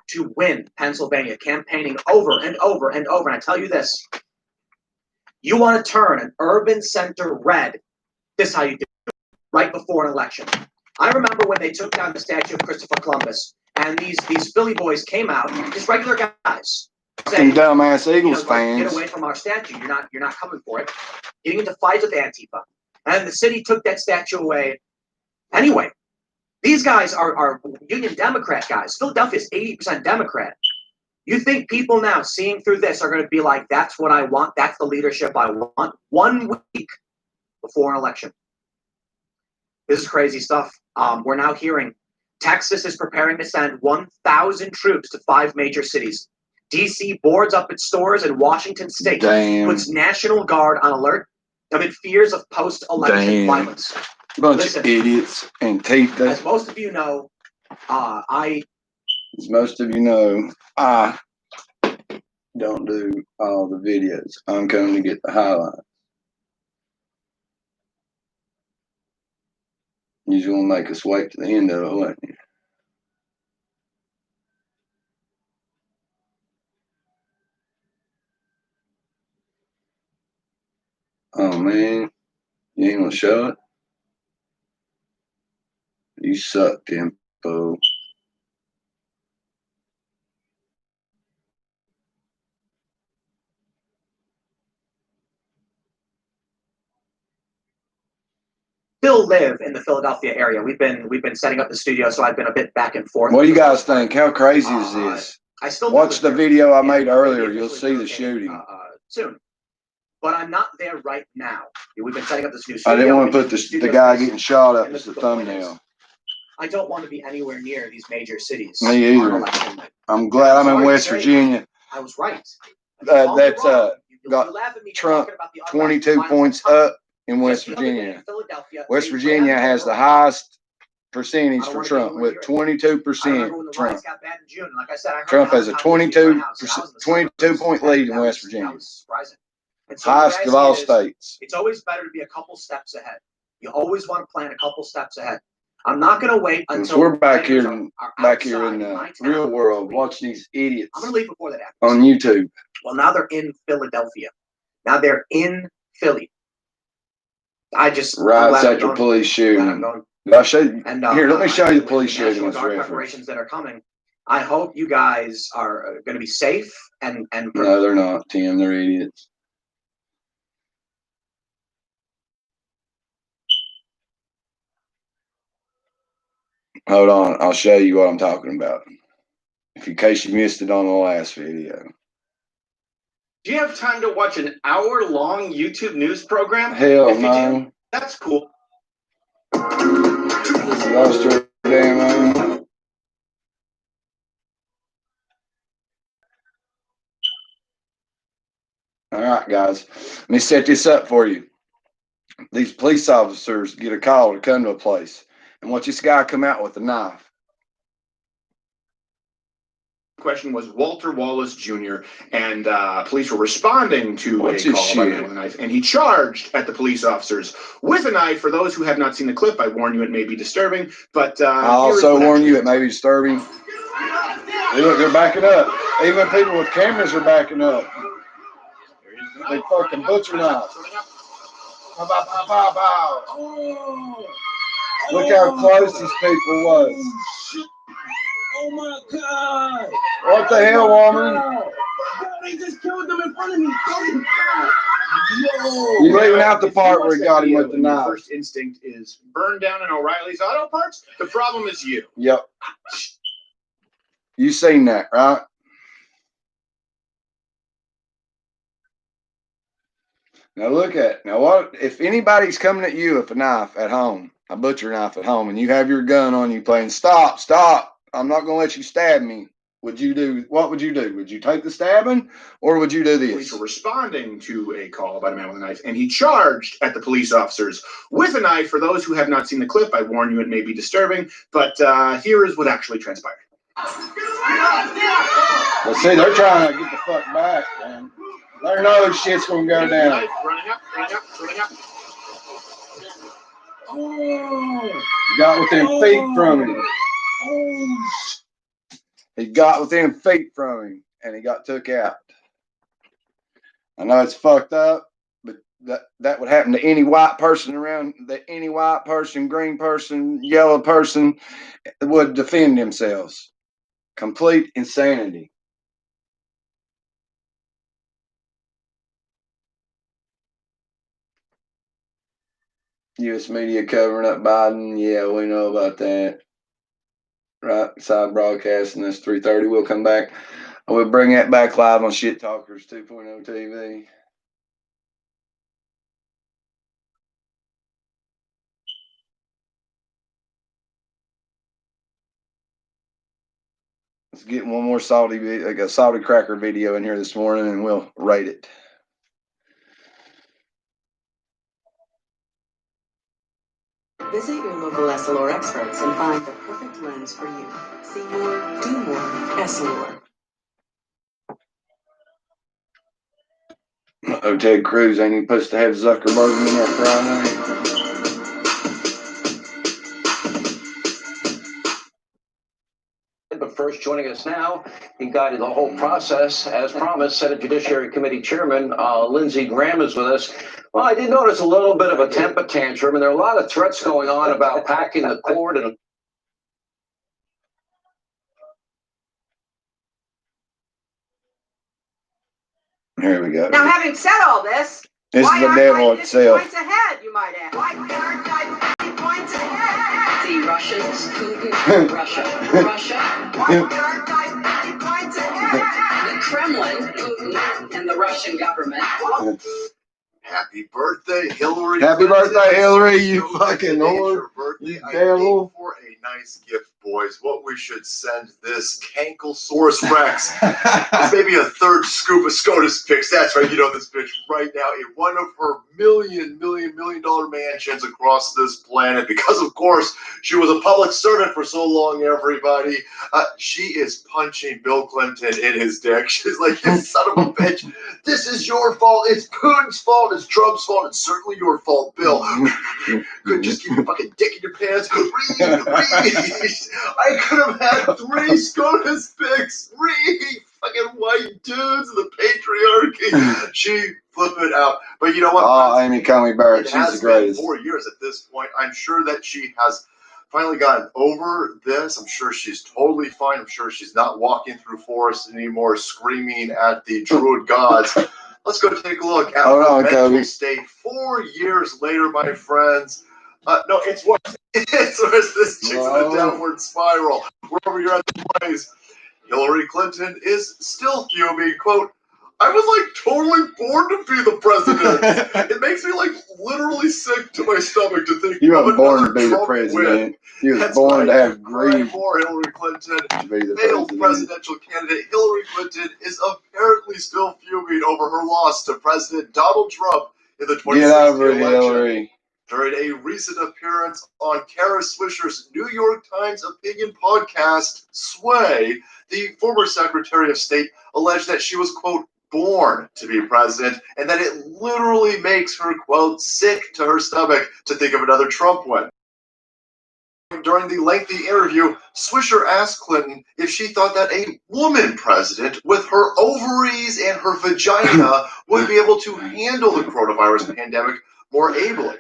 to win Pennsylvania, campaigning over and over and over. And I tell you this, you want to turn an urban center red, this is how you do it, right before an election. I remember when they took down the statue of Christopher Columbus, and these Philly boys came out, just regular guys, saying, dumbass Eagles fans, get away from our statue. You're not coming for it. Getting into fights with Antifa, and the city took that statue away. Anyway, these guys are Union Democrat guys. Philadelphia's 80% Democrat. You think people now seeing through this are going to be like, that's what I want, that's the leadership I want, 1 week before an election? This is crazy stuff. We're now hearing Texas is preparing to send 1,000 troops to 5 major cities. D.C. boards up its stores, and Washington State puts National Guard on alert amid fears of post-election violence. Bunch of idiots and tape that. As most of you know, I don't do all the videos. I'm coming to get the highlights. You just want to make us wait to the end of it, wouldn't you? Oh, man. You ain't going to show it? You suck, Tempo. still live in the Philadelphia area. We've been setting up the studio, so I've been a bit back and forth. What do you guys think? How crazy is this? I still watch the video I made earlier. You'll see the shooting soon. But I'm not there right now. We've been setting up this new studio. I didn't want to put the guy getting shot up as the thumbnail. I don't want to be anywhere near these major cities. Me either. I'm glad I'm in West Virginia. I was right. That's got Trump 22 points up in West Virginia. West Virginia has the highest percentage for Trump with 22%. Trump. Trump has a 22 point lead in West Virginia. Highest of all states. It's always better to be a couple steps ahead. You always want to plan a couple steps ahead. I'm not going to wait until we're back here in the real world. Watch these idiots. I'm going to leave before that happens. On YouTube. Well, now they're in Philadelphia. Now they're in Philly. Right after police shooting. I'll show you. Here, let me show you the police shooting. Preparations that are coming. I hope you guys are going to be safe and. No, they're not, Tim. They're idiots. Hold on, I'll show you what I'm talking about. In case you missed it on the last video. Do you have time to watch an hour-long YouTube news program? Hell no. That's cool. Lost her damn. All right, guys. Let me set this up for you. These police officers get a call to come to a place and watch this guy come out with a knife. Question was Walter Wallace Jr. and police were responding to a call by a man with a knife, and he charged at the police officers with a knife. For those who have not seen the clip, I warn you it may be disturbing, but I also warn you it may be disturbing. Look, they're backing up. Even people with cameras are backing up. They fucking butcher knives. Bow, bow, bow, bow, bow. Oh. Look how close these people was. Oh, shit. Oh my God! What the hell, woman? God, they just killed them in front of me. You leaving out the part where he got him with the knife. First instinct is burn down an O'Reilly's Auto Parts. The problem is you. Yep. You seen that, right? Now look at what if anybody's coming at you with a knife at home, a butcher knife at home, and you have your gun on you playing stop, I'm not gonna let you stab me. What would you do? Would you take the stabbing or would you do this? Police were responding to a call about a man with a knife, and he charged at the police officers with a knife. For those who have not seen the clip, I warn you it may be disturbing, but here is what actually transpired. Well, see, they're trying to get the fuck back, man. They know shit's gonna go down. Running up. Oh, got within feet from him. Oh, He got within feet from him, and he got took out. I know it's fucked up, but that would happen to any white person around. Any white person, green person, yellow person would defend themselves. Complete insanity. U.S. media covering up Biden. Yeah, we know about that. Right, side broadcasting. That's 3:30. We'll come back. We'll bring that back live on Shit Talkers 2.0 TV. Let's get one more salty cracker video in here this morning, and we'll rate it. Visit your local Essilor experts and find the perfect lens for you. See more, do more, Essilor. Ted Cruz ain't even supposed to have Zuckerberg in there Friday. But first, joining us now, he guided the whole process. As promised, Senate Judiciary Committee Chairman Lindsey Graham is with us. Well, I did notice a little bit of a temper tantrum, and there are a lot of threats going on about packing the court. And here we go. Now, having said all this, This why is the aren't devil I 50 itself. points ahead, you might ask? Why aren't I 50 points ahead? The Russians, Putin, Russia. Why aren't I 50 points ahead? The Kremlin, Putin, and the Russian government. Happy birthday, Hillary. Happy Clinton. birthday, Hillary, you fucking Today's whore. your birthday. You I devil. think for a nice gift, boys, what we should send this Cankelsaurus Rex is maybe a third scoop of SCOTUS picks. That's right, you know this bitch right now in one of her million dollar mansions across this planet because, of course, she was a public servant for so long, everybody. She is punching Bill Clinton in his dick. She's like, you son of a bitch, this is your fault. It's Putin's fault. It's Trump's fault. It's certainly your fault, Bill. Could just keep your fucking dick in your pants. Read. I could have had 3 SCOTUS picks. 3 fucking white dudes in the patriarchy. She flipped it out. But you know what? Oh, Amy Coney Barrett, she's the greatest. Been 4 years at this point. I'm sure that she has finally gotten over this. I'm sure she's totally fine. I'm sure she's not walking through forests anymore screaming at the druid gods. Let's go take a look at her mental state 4 years later, my friends. No, it's worse. It's worse. This chick's in a downward spiral. Wherever you're at the place, Hillary Clinton is still fuming. Quote, I was like totally born to be the president. It makes me like literally sick to my stomach to think you weren't born to be Trump the president. win. You was born to have greed. greed. For Hillary Clinton, to be the failed presidential candidate Hillary Clinton is apparently still fuming over her loss to President Donald Trump in the 2016 election. Hillary. During a recent appearance on Kara Swisher's New York Times opinion podcast, Sway, the former Secretary of State alleged that she was, quote, born to be president, and that it literally makes her, quote, sick to her stomach to think of another Trump win. During the lengthy interview, Swisher asked Clinton if she thought that a woman president with her ovaries and her vagina would be able to handle the coronavirus pandemic more ably.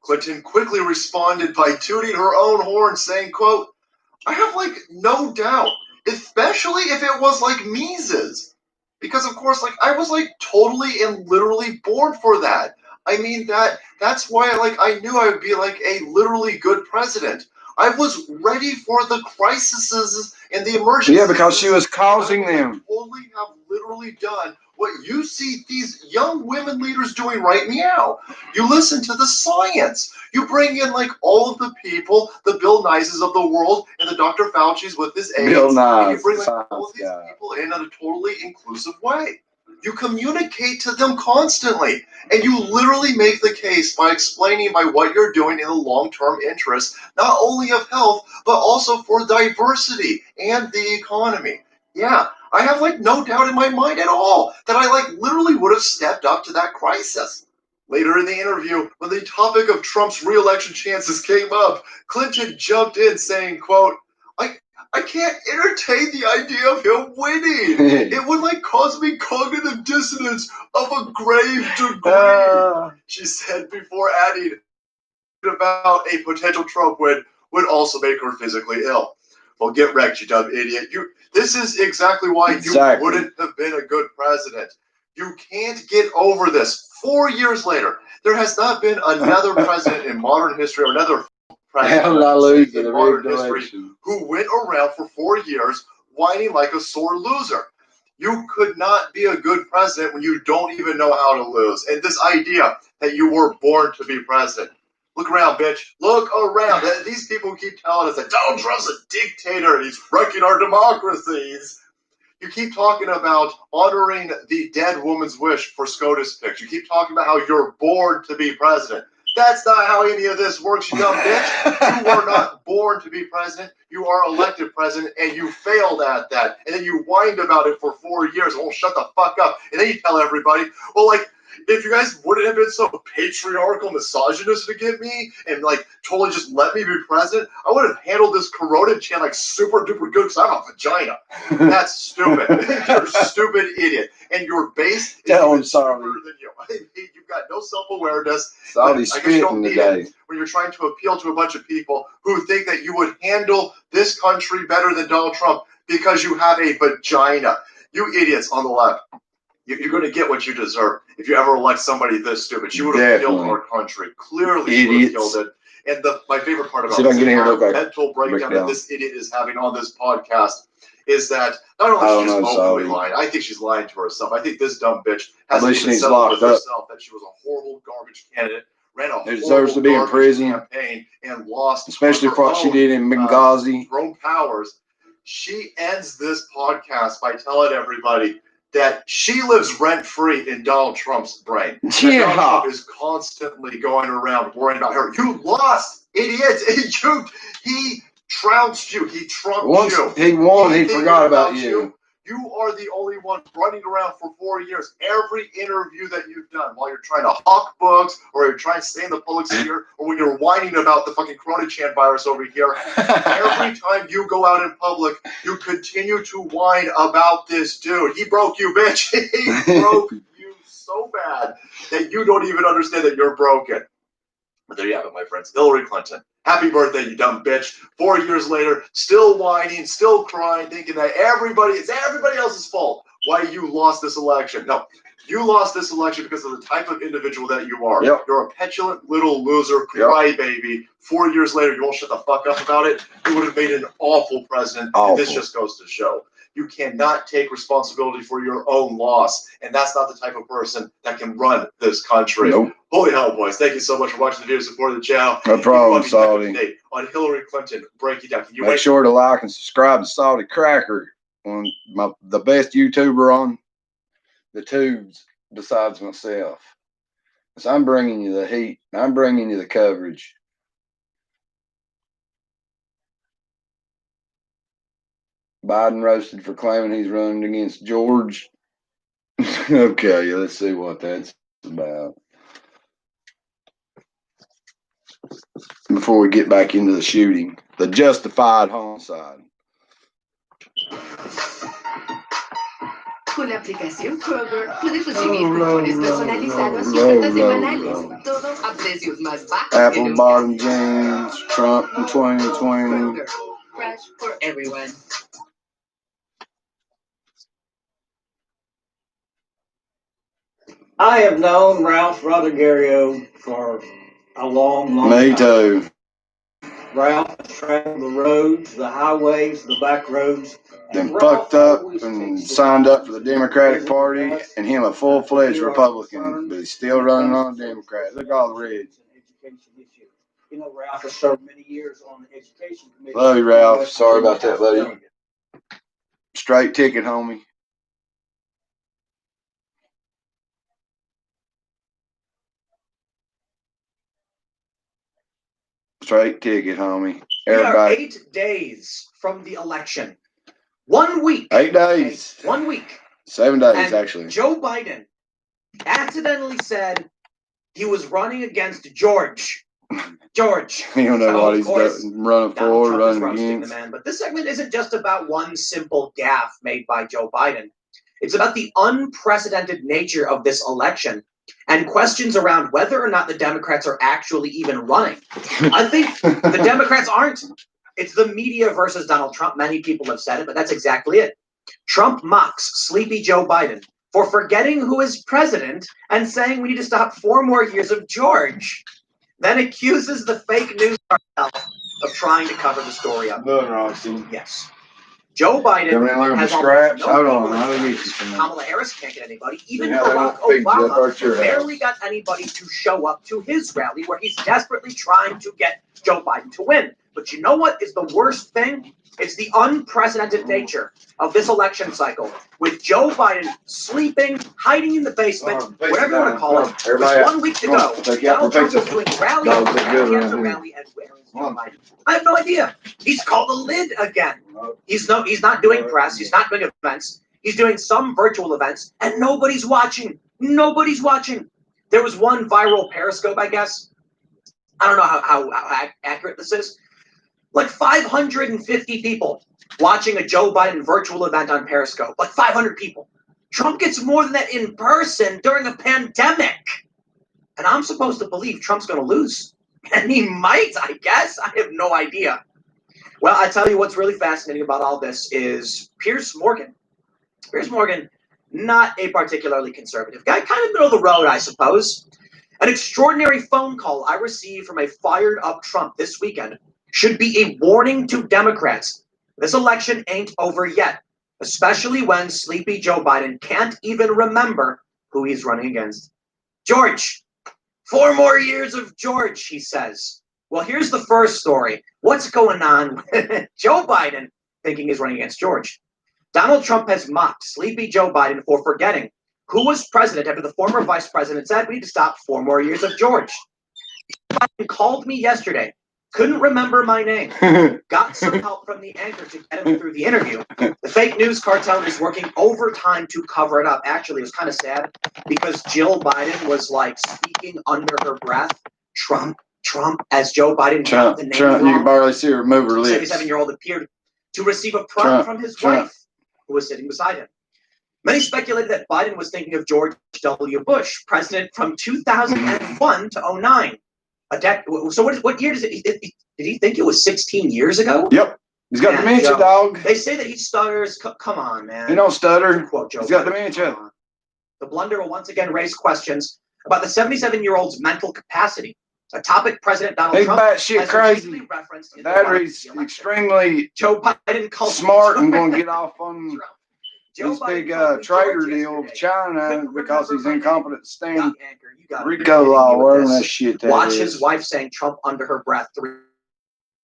Clinton quickly responded by tooting her own horn, saying, quote, I have, like, no doubt, especially if it was like Mises. Because, of course, like, I was, like, totally and literally born for that. I mean, that's why, like, I knew I would be, like, a literally good president. I was ready for the crises and the emergencies. Yeah, because she was causing them. Totally have literally done what you see these young women leaders doing right now. You listen to the science. You bring in like all of the people, the Bill Nye's of the world, and the Dr. Fauci's with his aides. Bill Nye, and you bring like, all of these people in a totally inclusive way. You communicate to them constantly, and you literally make the case by explaining by what you're doing in the long-term interest, not only of health, but also for diversity and the economy. Yeah, I have like no doubt in my mind at all that I like literally would have stepped up to that crisis. Later in the interview, when the topic of Trump's re-election chances came up, Clinton jumped in saying, quote, I can't entertain the idea of him winning. It would like cause me cognitive dissonance of a grave degree. She said before adding about a potential Trump win would also make her physically ill. Well, get wrecked, you dumb idiot. This is exactly why you wouldn't have been a good president. You can't get over this. 4 years later, there has not been another president in modern history, or another president in modern history who went around for 4 years whining like a sore loser. You could not be a good president when you don't even know how to lose. And this idea that you were born to be president. Look around, bitch. Look around. These people keep telling us that Donald Trump's a dictator and he's wrecking our democracies. You keep talking about honoring the dead woman's wish for SCOTUS picks. You keep talking about how you're born to be president. That's not how any of this works, you dumb bitch. You were not born to be president. You are elected president, and you failed at that. And then you whined about it for 4 years. Oh, shut the fuck up. And then you tell everybody, well, like, if you guys wouldn't have been so patriarchal, misogynist to get me and like totally just let me be president, I would have handled this corona chant like super duper good because I have a vagina. That's stupid. You're a stupid idiot. And your base is even stupider than you. You've got no self-awareness. I guess you don't need it when you're trying to appeal to a bunch of people who think that you would handle this country better than Donald Trump because you have a vagina. You idiots on the left. You're going to get what you deserve if you ever elect somebody this stupid. She would have killed our country. Clearly, she would have killed it. And my favorite part about this mental breakdown that this idiot is having on this podcast is that not only is she just openly lying, I think she's lying to herself. I think this dumb bitch has to settle with herself that she was a horrible garbage candidate, ran a deserves to be in prison campaign, and lost. Especially for what she did in Benghazi. Thrown powers. She ends this podcast by telling everybody that she lives rent-free in Donald Trump's brain. Donald Trump is constantly going around worrying about her. You lost, idiot! He trounced you. He trumped you. He won. He forgot about you. You are the only one running around for 4 years. Every interview that you've done while you're trying to hawk books or you're trying to stay in the public sphere or when you're whining about the fucking Corona Chan virus over here, every time you go out in public, you continue to whine about this dude. He broke you, bitch. He broke you so bad that you don't even understand that you're broken. But there you have it, my friends. Hillary Clinton. Happy birthday, you dumb bitch. 4 years later, still whining, still crying, thinking that it's everybody else's fault why you lost this election. No, you lost this election because of the type of individual that you are. Yep. You're a petulant little loser, crybaby. 4 years later, you won't shut the fuck up about it. You would have made an awful president. And this just goes to show. You cannot take responsibility for your own loss. And that's not the type of person that can run this country. Nope. Holy hell, boys. Thank you so much for watching the video, supporting the channel. No problem, Salty. On Hillary Clinton, break it down. Can you make sure to like and subscribe to Salty Cracker, the best YouTuber on the tubes besides myself. So I'm bringing you the heat. I'm bringing you the coverage. Biden roasted for claiming he's running against George. Okay, let's see what that's about. Before we get back into the shooting, the Justified homicide. Con la aplicación Kroger puedes recibir cupones personalizados y ofertas semanales, todo a precios más bajos. Apple bottom jeans, Trump in 2020. Kroger, fresh for everyone. I have known Ralph Rodriguez for a long time. Me too. Ralph has traveled the roads, the highways, the back roads. Then fucked up and signed up for the Democratic Party, and him a full-fledged Republican, but he's still running on the Democrat. Look at all the red. You know, Ralph has served many years on the education committee. Love you, Ralph. Sorry about that, buddy. Straight ticket, homie. Straight ticket, homie. Everybody. We are 8 days from the election. 1 week. 8 days. 1 week. 7 days, and actually. Joe Biden accidentally said he was running against George. George. You don't know So, what of he's course, running Donald for, Trump is running roasting the against. man. But this segment isn't just about one simple gaffe made by Joe Biden. It's about the unprecedented nature of this election and questions around whether or not the Democrats are actually even running. I think the Democrats aren't. It's the media versus Donald Trump. Many people have said it, but that's exactly it. Trump mocks sleepy Joe Biden for forgetting who is president and saying we need to stop 4 more years of George. Then accuses the fake news cartel of trying to cover the story up. Yes. Joe Biden has scraps. no Hold people on, in let me front. get you some. Kamala Harris can't get anybody. Even Yeah, they Barack don't feed you up Obama at your barely house. got anybody to show up to his rally where he's desperately trying to get Joe Biden to win. But you know what is the worst thing? It's the unprecedented nature of this election cycle, with Joe Biden sleeping, hiding in the basement, whatever you want to call it. With 1 week to go, Donald Trump is doing rally after rally, and where is Joe Biden? I have no idea. He's called the lid again. He's not doing press. He's not doing events. He's doing some virtual events, and nobody's watching. Nobody's watching. There was one viral Periscope, I guess. I don't know how accurate this is. Like 550 people watching a Joe Biden virtual event on Periscope. Like 500 people. Trump gets more than that in person during a pandemic. And I'm supposed to believe Trump's going to lose. And he might, I guess. I have no idea. Well, I tell you what's really fascinating about all this is Piers Morgan. Piers Morgan, not a particularly conservative guy, kind of middle of the road, I suppose. An extraordinary phone call I received from a fired-up Trump this weekend should be a warning to Democrats. This election ain't over yet, especially when sleepy Joe Biden can't even remember who he's running against. George, 4 more years of George, he says. Well, here's the first story. What's going on with Joe Biden thinking he's running against George? Donald Trump has mocked sleepy Joe Biden for forgetting who was president after the former vice president said we need to stop 4 more years of George. Biden called me yesterday. Couldn't remember my name. Got some help from the anchor to get him through the interview. The fake news cartel is working overtime to cover it up. Actually, it was kind of sad because Jill Biden was like speaking under her breath, Trump, as Joe Biden got the name Trump, wrong. you can barely see her move her lips. 77-year-old appeared to receive a prompt from his wife, who was sitting beside him. Many speculated that Biden was thinking of George W. Bush, president from 2001 to 09. So what year does it? Did he think it was 16 years ago? Yep. He's got dementia, dog. They say that he stutters. Come on, man. He don't stutter. Quote Joe He's got Biden. dementia. The blunder will once again raise questions about the 77-year-old's mental capacity, a topic President Donald Trump has repeatedly referenced in the Battery's extremely Joe Biden called smart and going to get off on Joe this big Biden trader deal with China because he's incompetent to stand Got RICO law, whatever that shit that Watch is. his wife saying Trump under her breath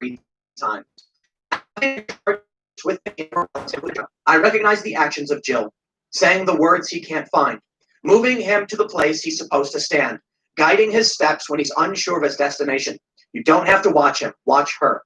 3 times. I recognize the actions of Jill, saying the words he can't find, moving him to the place he's supposed to stand, guiding his steps when he's unsure of his destination. You don't have to watch him, watch her.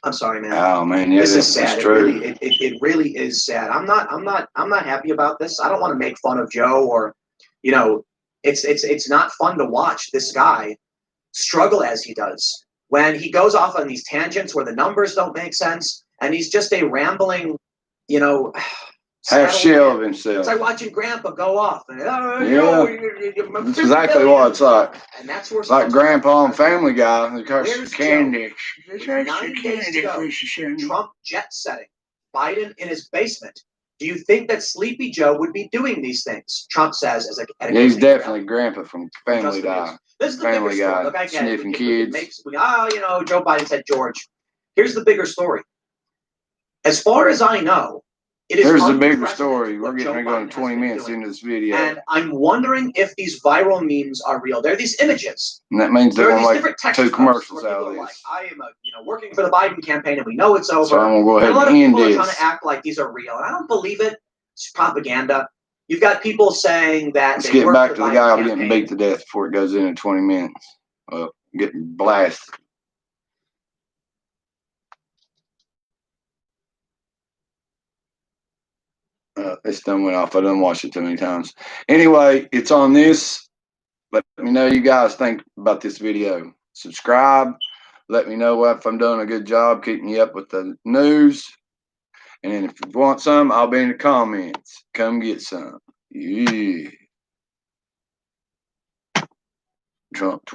I'm sorry, man. Oh man, yeah, this is sad. true. It really is sad. I'm not happy about this. I don't want to make fun of Joe or, it's not fun to watch this guy struggle as he does when he goes off on these tangents where the numbers don't make sense and he's just a rambling, half shell of himself. It's like watching Grandpa go off. And, that's exactly what it's like. And that's where like Grandpa and Family Guy. Where's candy. 9 days to go. Trump jet setting. Biden in his basement. Do you think that Sleepy Joe would be doing these things? Trump says as a he's definitely Grandpa from Family Guy. This is the Family bigger story. Guy, Look, I get sniffing it. kids. Joe Biden said George. Here's the bigger story. As far as I know, it is. Here's the bigger story. We're getting ready to go in 20 minutes into this video. And I'm wondering if these viral memes are real. They're these images. And that means they're going to like 2 commercials out of this. Like, I am working for the Biden campaign and we know it's over. So I'm going to go ahead and a lot of and people end are trying this. to act like these are real. And I don't believe it. It's propaganda. You've got people saying that. Let's get back to the guy getting beat to death before it goes in 20 minutes. Getting blasted. This done went off. I done watched it too many times. Anyway, it's on this. Let me know you guys think about this video. subscribe. Let me know if I'm doing a good job keeping you up with the news. And if you want some, I'll be in the comments. Come get some. Yeah. Trump